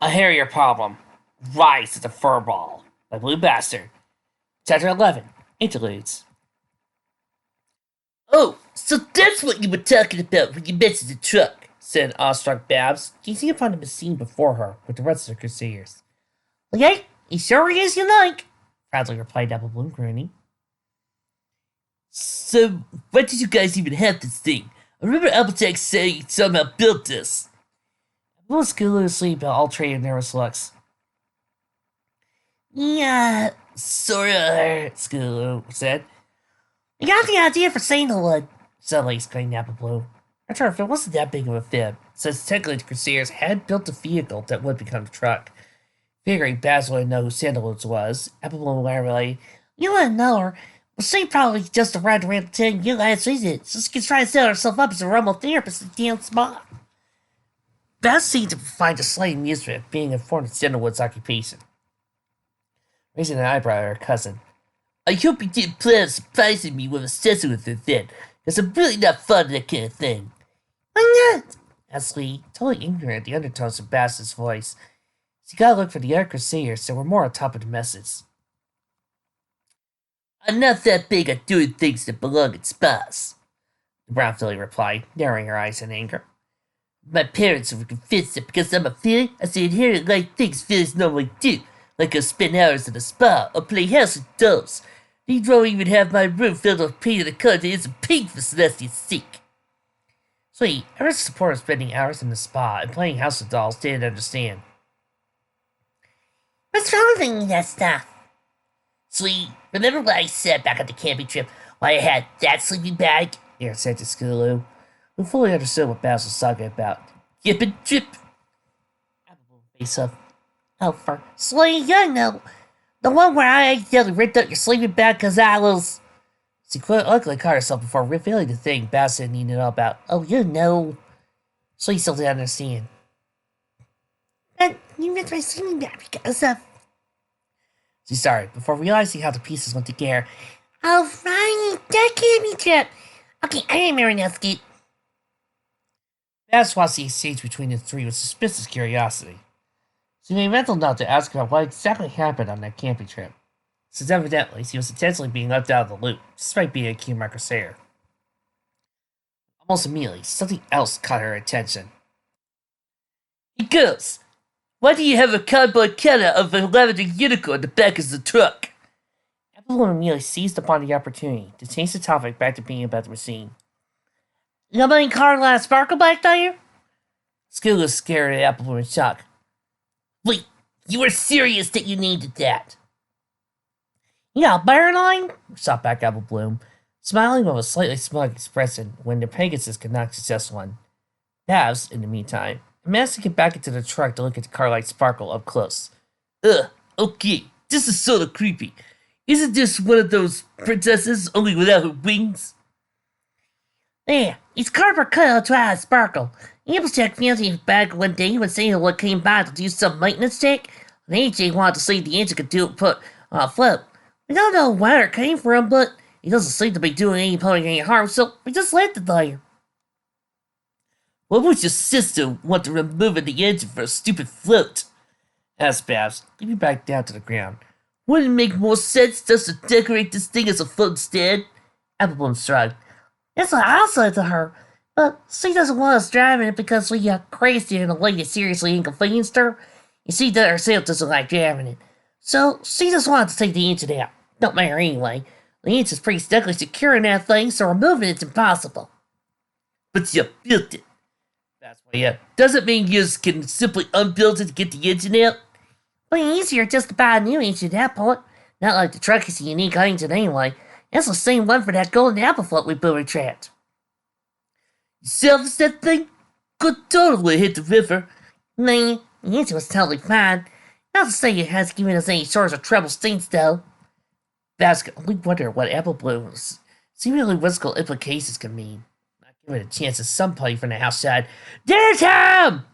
A Hairier Problem. Rise of the Furball by Blue Bastard. Chapter 11. Interludes. Oh, so that's what you were talking about when you mentioned the truck, said awestruck Babs, gazing upon the machine before her with the rest of the Crusaders. Okay, he sure is you like, proudly replied Apple Bloom, grinning. So, why did you guys even have this thing? I remember Applejack saying he somehow built this. Apple was schooling asleep about all trade of nervous looks. Yeah, sorta, Skulu said. I got the idea for sandalwood, Suddenly exclaimed Apple Bloom. I'm sure if it wasn't that big of a fib, since technically the Crusaders had built a vehicle that would become a truck. Figuring Babs wouldn't know who Sandalwood was, Apple Bloom laughed. You wouldn't know her, but she probably just around the time you guys visit, so she can try to set herself up as a Rumble therapist in the damn spot. Babs seemed to find a slight amusement being informed of Sandalwood's occupation. Raising an eyebrow at her cousin. I hope you didn't plan on surprising me with a session with her then, because I'm really not fond of that kind of thing. Why not? Asked Lee, totally ignorant of the undertones of Babs' voice. She got to look for the other Crusaders that were more on top of the message. I'm not that big on doing things that belong in spas, the brown filly replied, narrowing her eyes in anger. My parents were convinced that because I'm a filly, I should inherit like things fillies normally do, like go spend hours in a spa or play house with dolls. They'd rather even have my room filled with paint and content and pink for Celestia's sake. Sweet, I was support of spending hours in the spa and playing house with dolls didn't understand. What's wrong with thinking that stuff? Sweet, remember what I said back at the camping trip why I had that sleeping bag? Aaron said to Skulu, who fully understood what Babs was talking about. Yip and trip. Apple face up. Oh, for sweet, you know. The one where I accidentally ripped up your sleeping bag because I was... She quite luckily caught herself before revealing the thing Babs didn't need to know about. Oh, you know. Sweet still didn't understand. But you ripped my sleeping bag because of... She started, before realizing how the pieces went together. Oh, right, that can't be trip. Okay, I remember now, Scoot. Babs watched the exchange between the three with suspicious curiosity. She made a mental note to ask about what exactly happened on that camping trip, since evidently she was intentionally being left out of the loop, despite being a keen Crusader. Almost immediately, something else caught her attention. Hey girls, why do you have a cardboard cutout of a lavender unicorn in the back of the truck? Everyone immediately seized upon the opportunity to change the topic back to being about the machine. Nobody card last sparkle back there? Skill was scared at Apple in shock. Wait, you were serious that you needed that? You got a bear line? Shot back Apple Bloom, smiling with a slightly smug expression when the Pegasus could not suggest one. Babs, in the meantime, managed to get back into the truck to look at the car-like sparkle up close. Okay, this is sort of creepy. Isn't this one of those princesses, only without her wings? There, it's cardboard cutout to add sparkle. Applejack found it back one day when Sandalwood came by to do some maintenance check, and AJ wanted to see if the engine could do it put on a float. We don't know where it came from, but it doesn't seem to be doing any harm, so we just left it there. What would your sister want to remove the engine for a stupid float? Asked Babs, leaping back down to the ground. Wouldn't it make more sense just to decorate this thing as a float instead? Applebloom shrugged. That's what I said to her, but she doesn't want us driving it because we got crazy and the lady seriously inconvenienced her, and she herself doesn't like driving it. So she just wanted to take the engine out. Don't matter anyway. The engine's pretty snugly secure in that thing, so removing it's impossible. But you built it. That's why doesn't mean you just can simply unbuild it to get the engine out? But easier just to buy a new engine at that point. Not like the truck is a unique engine anyway. That's the same one for that golden apple float we booby trapped. You salvaged that thing? Could totally hit the river. Nah, the engine was totally fine. Not to say it has given us any sorts of trouble since, though. Babs could only wonder what Apple Bloom's seemingly whimsical implications could mean. Not giving it a chance at somebody from the house said, "Dinner time!"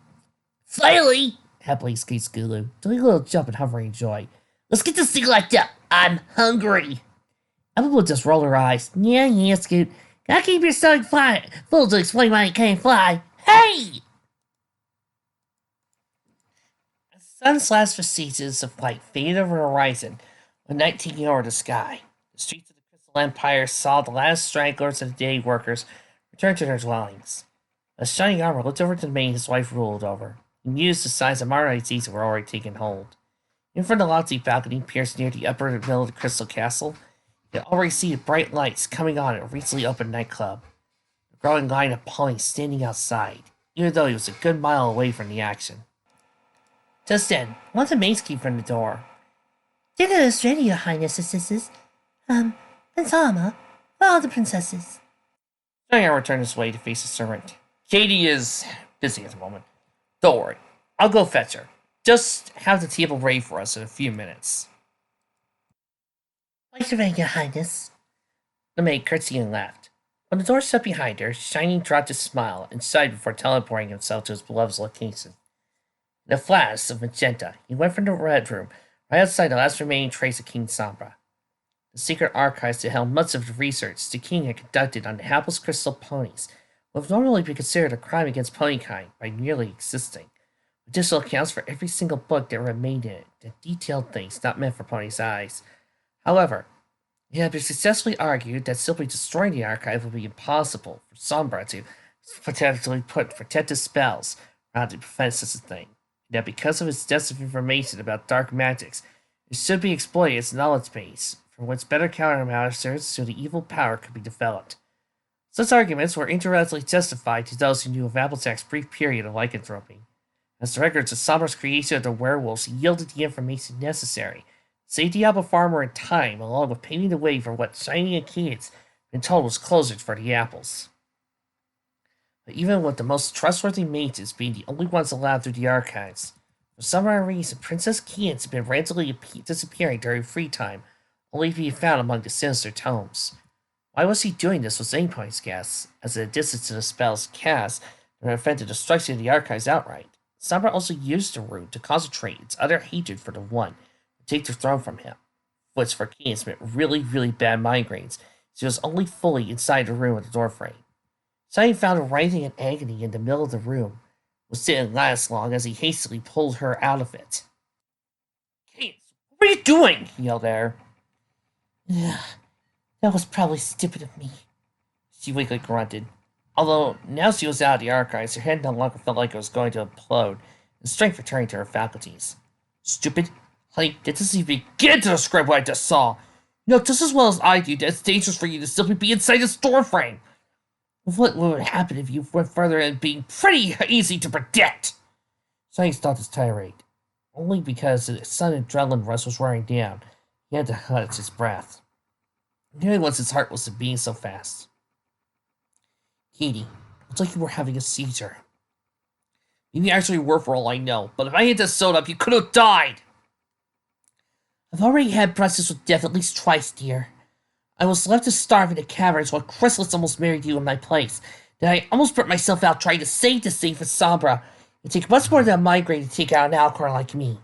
Finally! Happily escaped Skulu, doing a little jump and hovering in joy. Let's get this thing locked up. I'm hungry. Apple Bloom just rolled her eyes. Yeah, Scoot. Gotta keep your stomach full to explain why you can't fly. Hey! As the sun's last vestiges of light faded over the horizon, with night taking over the sky, the streets of the Crystal Empire saw the last stragglers of the day workers return to their dwellings. As shining armor looked over to the domain his wife ruled over, he mused the signs of modern disease were already taking hold. In front of the lofty balcony pierced near the upper middle of the Crystal Castle, he could already see the bright lights coming on at a recently opened nightclub. A growing line of ponies standing outside, even though he was a good mile away from the action. Just then, one of the maids came from the door. Dinner is ready, your highnesses. Prince Alma, where are the princesses? Shining returned his way to face his servant. Katie is busy at the moment. Don't worry, I'll go fetch her. Just have the table ready for us in a few minutes. Quite away, your highness. The maid curtsied and laughed. When the door shut behind her, Shining dropped his smile and sighed before teleporting himself to his beloved's location. In a flash of magenta, he went from the red room, right outside the last remaining trace of King Sombra. The secret archives that held much of the research the king had conducted on the hapless crystal ponies would normally be considered a crime against ponykind by merely existing. Additional accounts for every single book that remained in it that detailed things not meant for ponies' eyes. However, it had been successfully argued that simply destroying the archive would be impossible for Sombra to potentially put protective spells around to prevent such a thing, and that because of its extensive information about dark magics, it should be exploited as knowledge base, from which better countermeasures to the evil power could be developed. Such arguments were indirectly justified to those who knew of Applejack's brief period of lycanthropy, as the records of Sombra's creation of the werewolves yielded the information necessary to save the apple farmer in time, along with paving the way for what Shining and Kids had been told was closures for the apples. But even with the most trustworthy mages being the only ones allowed through the archives, for some odd reason, Princess Kids had been randomly disappearing during free time, only to be found among the sinister tomes. Why was he doing this was anybody's guess, as in addition to the spells cast that prevent the destruction of the archives outright. Sombra also used the rune to concentrate its utter hatred for the One and take the throne from him, which for Kids meant really, really bad migraines, so he was only fully inside the room with the doorframe. Shining found her writhing in agony in the middle of the room, which didn't last long as he hastily pulled her out of it. "Kids, what are you doing?" he yelled at her. That was probably stupid of me. She weakly grunted. Although, now she was out of the archives, her head no longer felt like it was going to implode, and strength returned to her faculties. "Stupid? Honey, that doesn't even begin to describe what I just saw. You know just as well as I do that it's dangerous for you to simply be inside this doorframe. What would happen if you went further and being pretty easy to predict?" Shining stopped his tirade. Only because the sudden adrenaline rush was wearing down, he had to clutch his breath. Nearly once his heart was beating so fast. "Katie, it's like you were having a seizure. Maybe you actually were for all I know, but if I had that sewed up, you could have died." I've already had breakfast with death at least twice, dear. I was left to starve in the caverns while Chrysalis almost married you in my place. Then I almost burnt myself out trying to save the safe for Sombra. It'd take much more than a migraine to take out an Alcor like me.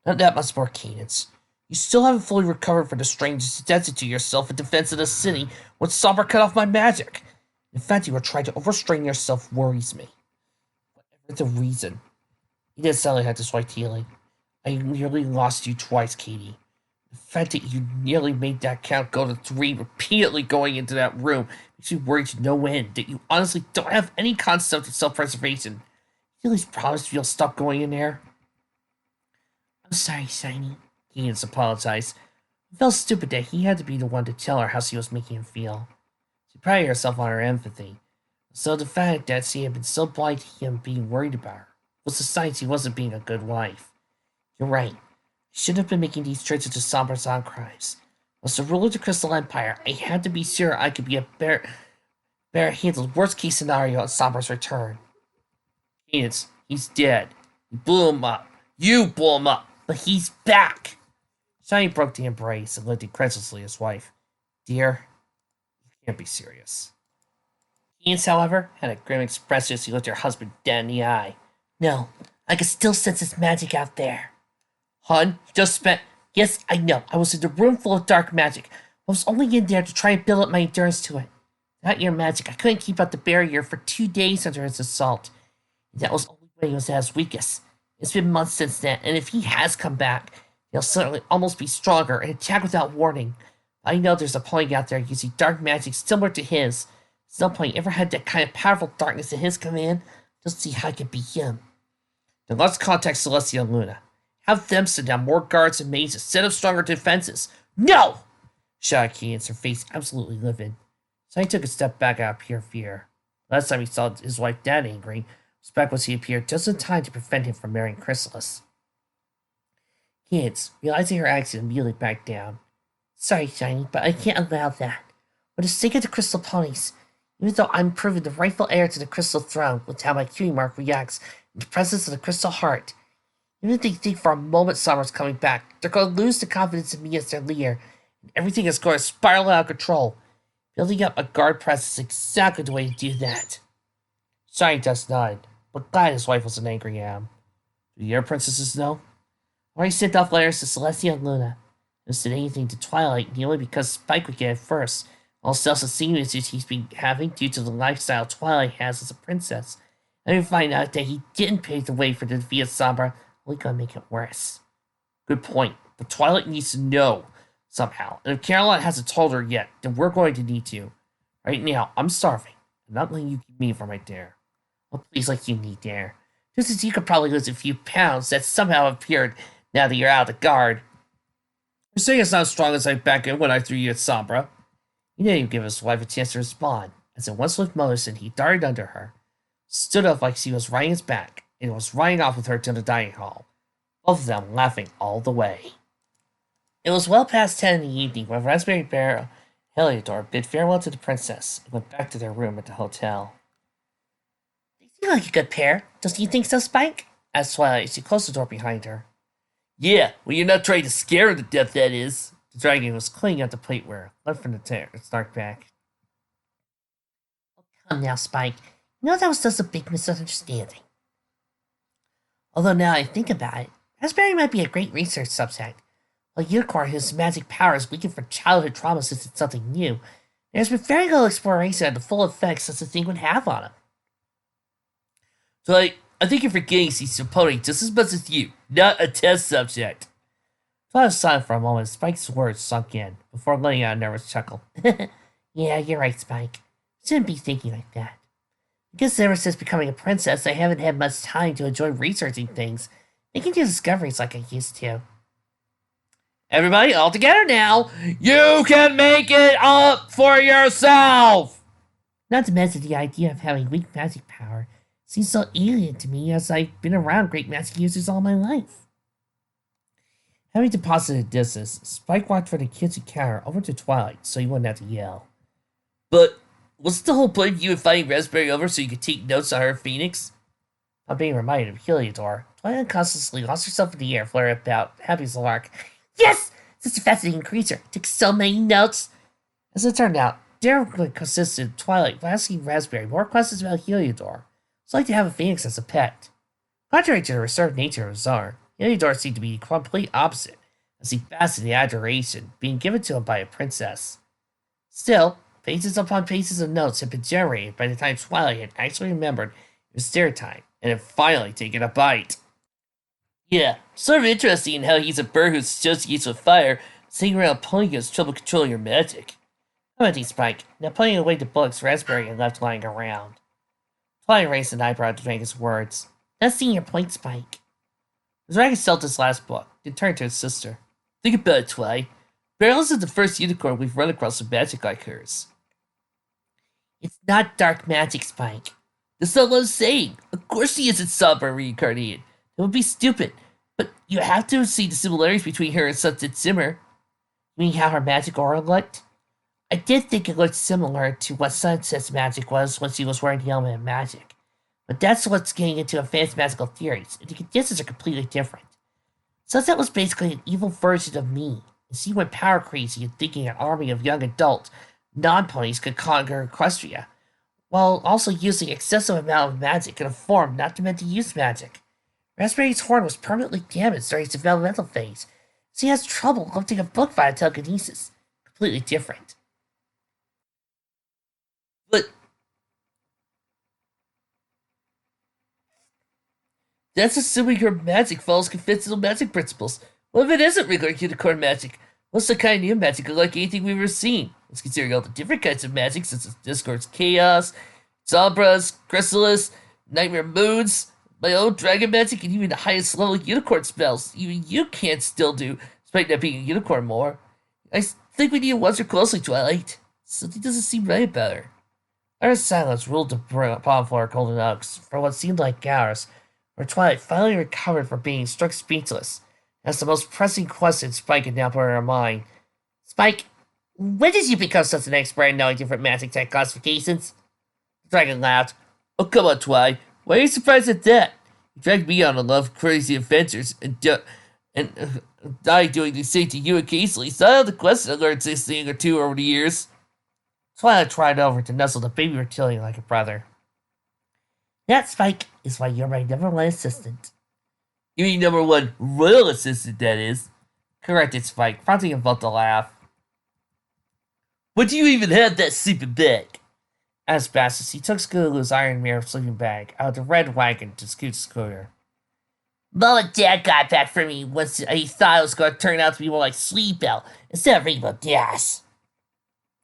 Not that much more, Cadence. You still haven't fully recovered from the strangers you did to yourself in defense of the city when Sombra cut off my magic. The fact you were trying to overstrain yourself worries me. Whatever the reason. You didn't sound like that this white healing. I nearly lost you twice, Katie. The fact that you nearly made that count go to 3 repeatedly going into that room makes me worried to no end that you honestly don't have any concept of self-preservation. You at least promise you'll stop going in there? I'm sorry, Shiny. Cadence apologized. It felt stupid that he had to be the one to tell her how she was making him feel. She prided herself on her empathy, so the fact that she had been so blind to him being worried about her was the sign she wasn't being a good wife. You're right. I shouldn't have been making these trips into Sombra's archives. As the ruler of the Crystal Empire, I had to be sure I could be a better handle the worst case scenario at Sombra's return. Cadence, he's dead. You blew him up. You blew him up, but he's back. Shiny broke the embrace and looked incredulously at his wife. Dear, you can't be serious. Cadence, however, had a grim expression as he looked her husband dead in the eye. No, I can still sense his magic out there. Hun, you just spent... Yes, I know. I was in a room full of dark magic. I was only in there to try and build up my endurance to it. Without your magic, I couldn't keep out the barrier for 2 days under his assault. And that was only when he was at his weakest. It's been months since then, and if he has come back, he'll certainly almost be stronger and attack without warning. I know there's a point out there using dark magic similar to his. There's no point ever had that kind of powerful darkness at his command. Just see how I can beat him. Then let's contact Celestia and Luna. Have them send down more guards and mazes, set up stronger defenses. No! shouted Cadence, her face absolutely livid. So he took a step back out of pure fear. Last time he saw his wife that angry was back when he appeared just in time to prevent him from marrying Chrysalis. Cadence, realizing her accident, immediately backed down. Sorry, Shiny, but I can't allow that. For the sake of the Crystal Ponies, even though I'm proven the rightful heir to the Crystal Throne with how my cutie mark reacts in the presence of the Crystal Heart, even if they think for a moment Summer's coming back, they're going to lose the confidence in me as their leader, and everything is going to spiral out of control. Building up a guard presence is exactly the way to do that. Shiny just nodded, but glad his wife wasn't angry at him. Do the air princesses know? I already sent off letters to Celestia and Luna. I said anything to Twilight, only because Spike would get it first. All self-esteem issues he's been having due to the lifestyle Twilight has as a princess. And we find out that he didn't pave the way for the defeat of Sombra, only gonna make it worse. Good point, but Twilight needs to know somehow. And if Caroline hasn't told her yet, then we're going to need to. Right now, I'm starving. I'm not letting you keep me from right there. Oh, please, like you need there. Just as you could probably lose a few pounds that somehow appeared now that you're out of the guard. You're saying it's not as strong as I back in when I threw you at Sombra. He didn't even give his wife a chance to respond. As in one swift motion, he darted under her, stood up like she was riding his back, and was riding off with her to the dining hall, both of them laughing all the way. It was well past 10 in the evening when Raspberry Bear and Hairier bid farewell to the princess and went back to their room at the hotel. They seem like a good pair. Don't you think so, Spike? Asked Twilight as she closed the door behind her. Yeah, well, you're not trying to scare her to death, that is. The dragon was clinging onto plateware, left from the snark back. Oh, come now, Spike. You know that was just a big misunderstanding. Although now I think about it, Raspberry might be a great research subject. A unicorn whose magic powers weakened from childhood trauma since it's something new. There's been very little exploration of the full effects such a thing would have on him. So, I think you're forgetting she's supporting just as much as you, not a test subject. Twilight was silent for a moment as Spike's words sunk in, before letting out a nervous chuckle. Yeah, you're right, Spike. Shouldn't be thinking like that. I guess ever since becoming a princess, I haven't had much time to enjoy researching things, making new discoveries like I used to. Everybody, all together now. You can make it up for yourself! Not to mention the idea of having weak magic power seems so alien to me as I've been around great magic users all my life. Having deposited distance, Spike walked from the kitchen counter over to Twilight so he wouldn't have to yell. But what's the whole point of you inviting Raspberry over so you could take notes on her Phoenix? On being reminded of Heliodor, Twilight unconsciously lost herself in the air, flaring about, happy as a lark. Yes! Such a fascinating creature. Took so many notes. As it turned out, Darren consisted Twilight by asking Raspberry more questions about Heliodor. It's like to have a phoenix as a pet. Contrary to the reserved nature of Czar, Heliodor seemed to be the complete opposite, as he basked in the adoration being given to him by a princess. Still, pages upon pages of notes had been generated by the time Twilight had actually remembered it was dinner time, and had finally taken a bite. Yeah, sort of interesting how he's a bird who associates with fire, sitting around pulling you has trouble controlling your magic. Commenting Spike, now putting away the books Raspberry had left lying around. Twilight raised an eyebrow to Dragon's words. That's seeing your point, Spike. The dragon held his last book, then turned to his sister. Think about it, Twilight. Beryl isn't the first unicorn we've run across with magic like hers. It's not dark magic, Spike. That's not what I'm saying. Of course she isn't Sombra reincarnated. That would be stupid. But you have to see the similarities between her and Sunset Zimmer. You mean how her magic aura looked? I did think it looked similar to what Sunset's magic was when she was wearing the element of magic. But that's what's getting into advanced magical theories, and the conditions are completely different. Sunset was basically an evil version of me, and she went power crazy in thinking an army of young adult non-ponies could conquer Equestria, while also using excessive amount of magic in a form not meant to use magic. Raspberry's horn was permanently damaged during its developmental phase. She has trouble lifting a book via telekinesis. Completely different. But That's assuming her magic follows conventional magic principles. What if it isn't regular unicorn magic? What's the kind of new magic unlike anything we've ever seen? Let's consider all the different kinds of magic, such as Discord's Chaos, Sombras, Chrysalis, Nightmare Moons, my own dragon magic, and even the highest level unicorn spells. Even you can't still do, despite not being a unicorn more. I think we need to watch her closely, Twilight. Something doesn't seem right about her. Utter silence ruled the palm floor Golden Oaks for what seemed like hours, where Twilight finally recovered from being struck speechless. That's the most pressing question Spike had now put in her mind. Spike, when did you become such an expert in knowing different magic type classifications? The dragon laughed. Oh, come on, Twi. Why are you surprised at that? You dragged me on a lot of crazy adventures, and I doing the same to you occasionally, so I have the question I learned this thing or two over the years. Twilight tried over to nuzzle the baby reptilian like a brother. That, Spike, is why you're my number one assistant. You mean number one royal assistant, that is? Corrected Spike, prompting him both to laugh. What do you even have that sleeping bag? Asked Bass as he took Scootaloo's iron mirror sleeping bag out of the red wagon to Scoot's scooter. Mom and Dad got back for me once he thought it was going to turn out to be more like Sleep Bell instead of Rainbow Dash.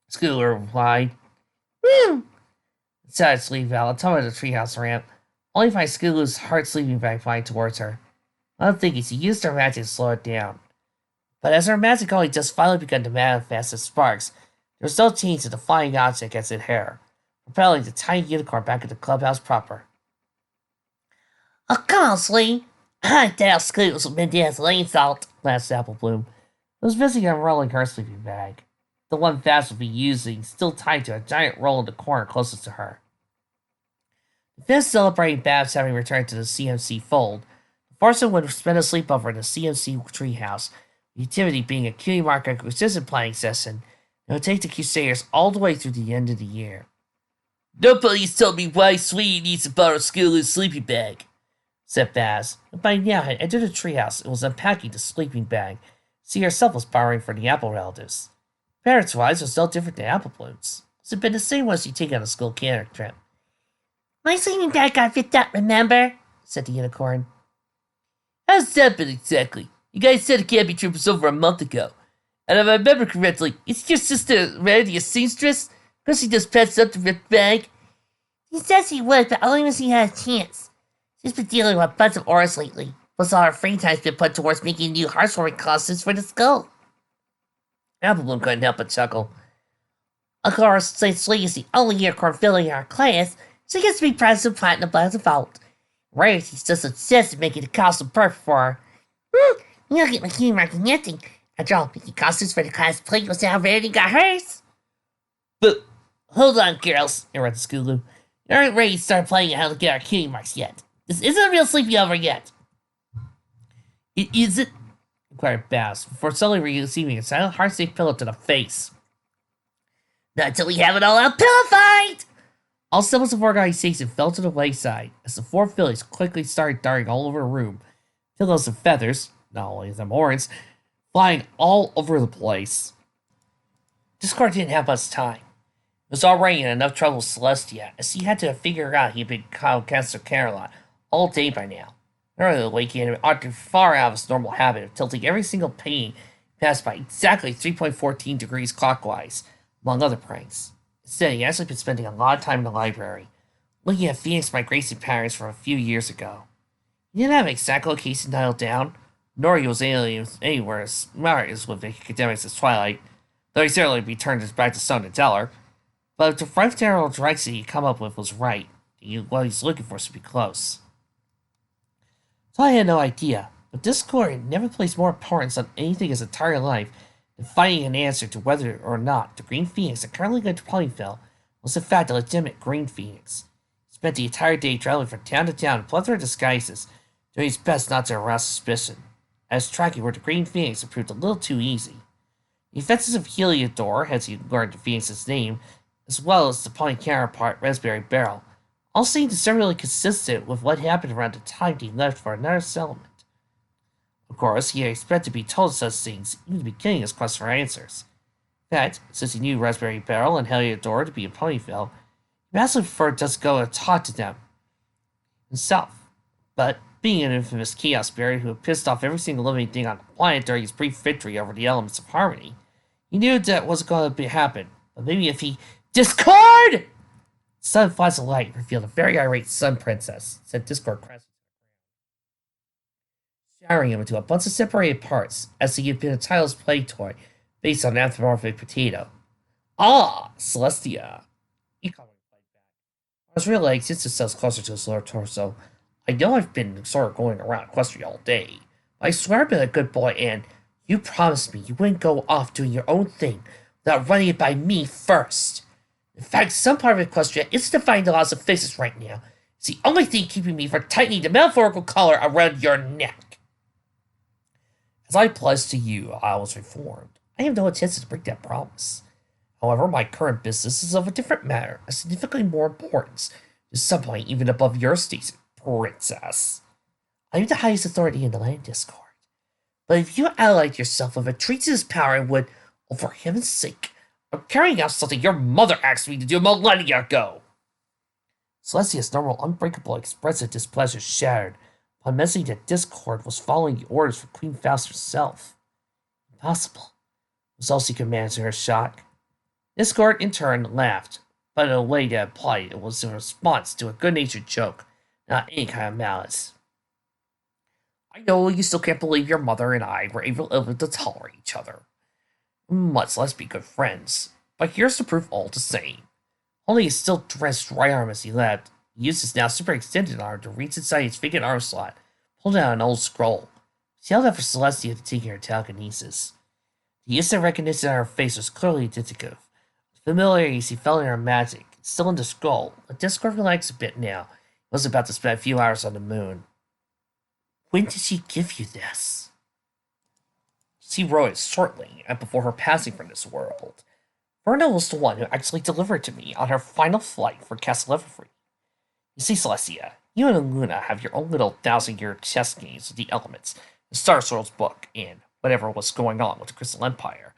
Scooter replied. Woo! Inside Sleep Bell, on top of the treehouse ramp, only to find Scootaloo's heart sleeping bag flying towards her. One thing is, he used her magic to slow it down. But as her magic only just finally begun to manifest as sparks, there was no change to the flying object as it hit her, propelling the tiny unicorn back into the clubhouse proper. Oh, come on, Slee. I doubt Scoot's been Dad's lane salt, laughed Apple Bloom, who was busy unrolling her sleeping bag, the one Bass would be using still tied to a giant roll in the corner closest to her. The fifth celebrating Babs having returned to the CMC fold, the foursome would spend a sleepover in the CMC treehouse, the activity being a cutie marker consistent planning session that would take the Crusaders all the way through the end of the year. Nobody's told me why Sweetie needs to borrow Scootaloo's sleeping bag, said Baz, who by now had entered the treehouse and was unpacking the sleeping bag. She herself was borrowing from the Apple relatives. Parents-wise, it was no different than Apple Bloom's. It had been the same one she'd taken on a school Canada trip. My sleeping bag got picked up, remember? Said the unicorn. How's that been exactly? You guys said the camping trip was over a month ago. And if I remember correctly, it's your sister Randy a seamstress? Because she just patched up the ripped bag? He says he would, but only when she had a chance. She's been dealing with a bunch of auras lately. Plus all her free time's been put towards making new heartwarming costumes for the school. Apple Bloom couldn't help but chuckle. Of course, since Lee is the only unicorn filling our class, she gets to be present platinum by default. Rarity's just obsessed with making the costume perfect for her. You'll get my humor connecting. After all, making costumes for the class plate was how Rarity got hers. But, hold on, girls, interrupted Scootaloo. You aren't ready to start playing how to get our cutie marks yet. This isn't a real sleepover yet. It isn't? Inquired Bass, before suddenly receiving a silent, heart-safe pillow to the face. Not until we have it all out pillow fight! All symbols of organization fell to the wayside as the four fillies quickly started darting all over the room. Pillows and feathers, not only them orange, flying all over the place. Discord didn't have much time. It was already in enough trouble with Celestia, as he had to figure out he'd been Councilor Caroline all day by now. Earlier in the week, he had opted far out of his normal habit of tilting every single painting passed by exactly 3.14 degrees clockwise, among other pranks. Instead, he actually been spending a lot of time in the library, looking at Phoenix migration patterns from a few years ago. He didn't have an exact location dialed down, nor he was anywhere as smart as with academics as Twilight, though he certainly returned his back to Stone to tell her. But if the front general direction he'd come up with was right, what he's looking for should be close. Twilight had no idea, but Discord had never placed more importance on anything in his entire life than finding an answer to whether or not the Green Phoenix that currently lived in Ponyville was in fact a legitimate Green Phoenix. He spent the entire day traveling from town to town in a plethora of disguises, doing his best not to arouse suspicion, as tracking where the Green Phoenix had proved a little too easy. The offenses of Heliodor, as he learned the Phoenix's name, as well as the pony counterpart Raspberry Barrel, all seemed deservedly consistent with what happened around the time he left for another settlement. Of course, he had expected to be told such things even at the beginning of his quest for answers. In fact, since he knew Raspberry Barrel and Heliodor to be in Ponyville, he vastly preferred just to go and talk to them himself. But being an infamous chaos spirit who had pissed off every single living thing on the planet during his brief victory over the elements of harmony, he knew that wasn't going to happen. But maybe if he... Discord! Sun flash of light revealed a very irate sun princess, said Discord crashing, showering him into a bunch of separated parts, as he had been a child's play toy based on an anthropomorphic potato. Ah, Celestia! He calmly replied back. On his real legs, his themselves closer to his lower torso. I know I've been sort of going around Equestria all day, but I swear I've been a good boy, and you promised me you wouldn't go off doing your own thing without running it by me first. In fact, some part of Equestria is defying the laws of physics right now. It's the only thing keeping me from tightening the metaphorical collar around your neck. As I pledged to you, I was reformed. I have no intention to break that promise. However, my current business is of a different matter, of significantly more importance, to some point even above your station, princess. I am the highest authority in the land, Discord. But if you allied yourself with a treasonous power and would, oh, for heaven's sake, I'm carrying out something your mother asked me to do millennia ago. Celestia's normal, unbreakable expressive displeasure shattered upon mentioning that Discord was following the orders from Queen Faust herself. Impossible, was all she could manage in her shock. Discord, in turn, laughed, but in a way that implied it was in response to a good-natured joke, not any kind of malice. I know you still can't believe your mother and I were able to tolerate each other, much less be good friends, but here's the proof all the same. Only his still dressed right arm as he left, he used his now super extended arm to reach inside his vacant arm slot, pulled out an old scroll. She held out for Celestia to take her telekinesis. The instant recognition on her face was clearly indicative. The familiarity he felt in her magic, still in the scroll, but Discord relaxed a bit now. He was about to spend a few hours on the moon. When did she give you this? She wrote it shortly and before her passing from this world. Verna was the one who actually delivered it to me on her final flight for Castle Everfree. You see, Celestia, you and Luna have your own little 1,000-year chess games with the elements, the Star Sword's book, and whatever was going on with the Crystal Empire.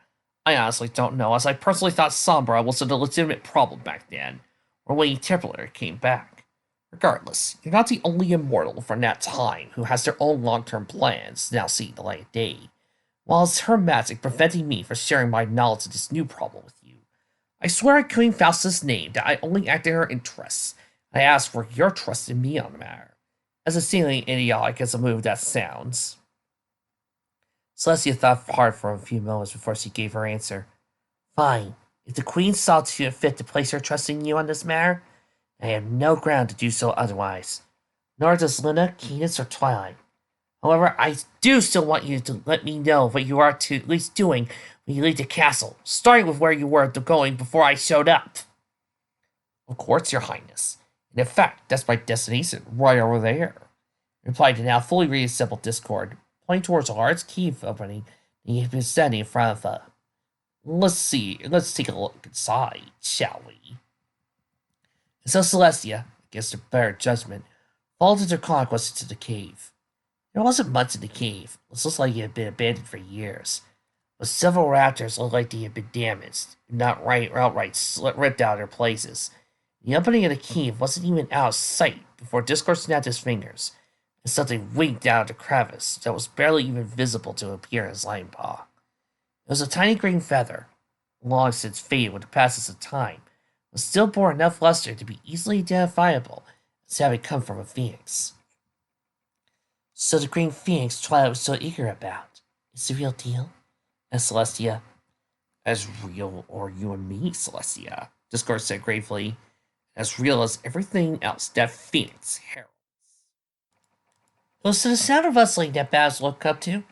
I honestly don't know, as I personally thought Sombra wasn't a legitimate problem back then, or when Templar came back. Regardless, you're not the only immortal from that time who has their own long-term plans now seeing the light of day. While it's her magic preventing me from sharing my knowledge of this new problem with you, I swear in Queen Faustus' name that I only act in her interests, and I ask for your trust in me on the matter. As seemingly idiotic as a move that sounds. Celestia thought hard for a few moments before she gave her answer. Fine. If the Queen saw fit to place her trust in you on this matter, I have no ground to do so otherwise. Nor does Luna, Cadence, or Twilight. However, I do still want you to let me know what you are at least doing when you leave the castle, starting with where you were going before I showed up. Of course, Your Highness. And in fact, that's my destination, right over there, replied the now fully reassembled Discord, pointing towards a large cave opening he had been standing in front of her. Let's take a look inside, shall we? And so Celestia, against her better judgment, followed her conquest into the cave. There wasn't much in the cave. It looked like it had been abandoned for years. But several raptors looked like they had been damaged, not outright ripped out of their places. The opening of the cave wasn't even out of sight before Discord snapped his fingers, and something winked out of the crevice that was barely even visible to appear in his lion paw. It was a tiny green feather, long since faded with the passage of time, but still bore enough luster to be easily identifiable as having come from a phoenix. So the green phoenix Twilight was so eager about, is the real deal? Asked Celestia. As real or you and me, Celestia, Discord said gravely. As real as everything else that phoenix heralds. It was to the sound of rustling that Babs woke up to.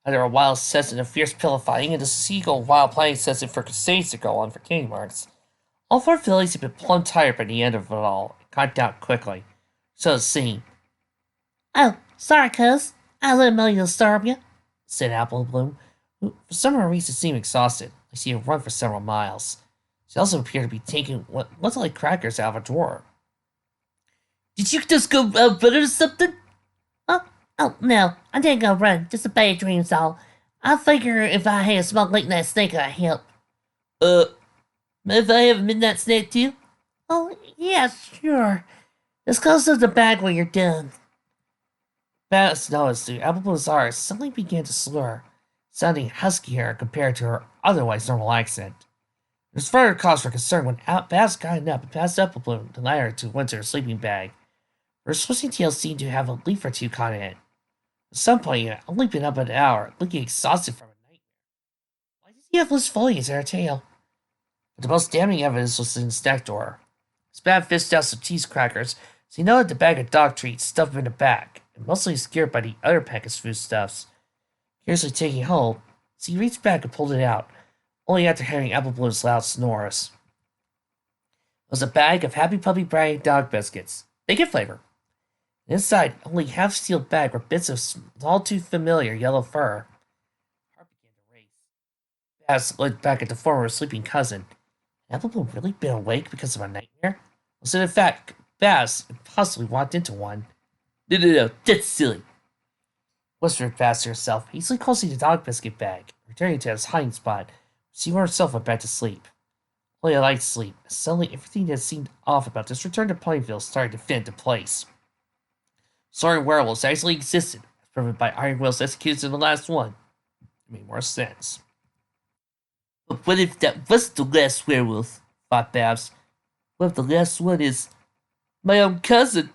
Either a wild session of fierce pilifying and a seagull wild planning session for crusades to go on for King Marks. All four fillies had been plumb tired by the end of it all, and got down quickly. So it seemed. Oh, sorry, cuz. I didn't mean to disturb you, said Apple Bloom, who for some reason seemed exhausted, like she had run for several miles. She also appeared to be taking what looked like crackers out of a drawer. Did you just go out running or something? Oh, no, I didn't go run. Just a bad dream's all. I figure if I had a small late-night snack, I'd help. If I have a midnight snack too? Oh, yeah, sure. Just close to the bag when you're done. Babs noticed the Apple Blue's eyes suddenly began to slur, sounding huskier compared to her otherwise normal accent. There was further cause for concern when Babs got up and passed Apple Bloom and led her to her sleeping bag. Her twisting tail seemed to have a leaf or two caught in it. At some point, he had only been up an hour, looking exhausted from a nightmare. Why does he have loose foliage in her tail? But the most damning evidence was in his neck door. His bad fisted out some cheese crackers, so he noted the bag of dog treats stuffed in the back, and mostly scared by the other pack of foodstuffs. Curiously taking hold, so he reached back and pulled it out, only after hearing Apple Bloom's loud snores. It was a bag of Happy Puppy brand dog biscuits, bacon flavor. Inside, only half-sealed bag were bits of all too familiar yellow fur. Heart began to race. Baz looked back at the former sleeping cousin. Had Apple Bloom really been awake because of a nightmare? Was it in fact Baz had possibly walked into one? No, that's silly, Whispered Baz to herself, hastily closing the dog biscuit bag, returning to his hiding spot. She wore herself went back to sleep. Only a light sleep, and suddenly everything that seemed off about this return to Plainville started to fit into place. Soaring werewolves actually existed, as proven by Iron Will's execution in the last one. It made more sense. But what if that was the last werewolf? Thought Babs. What if the last one is my own cousin?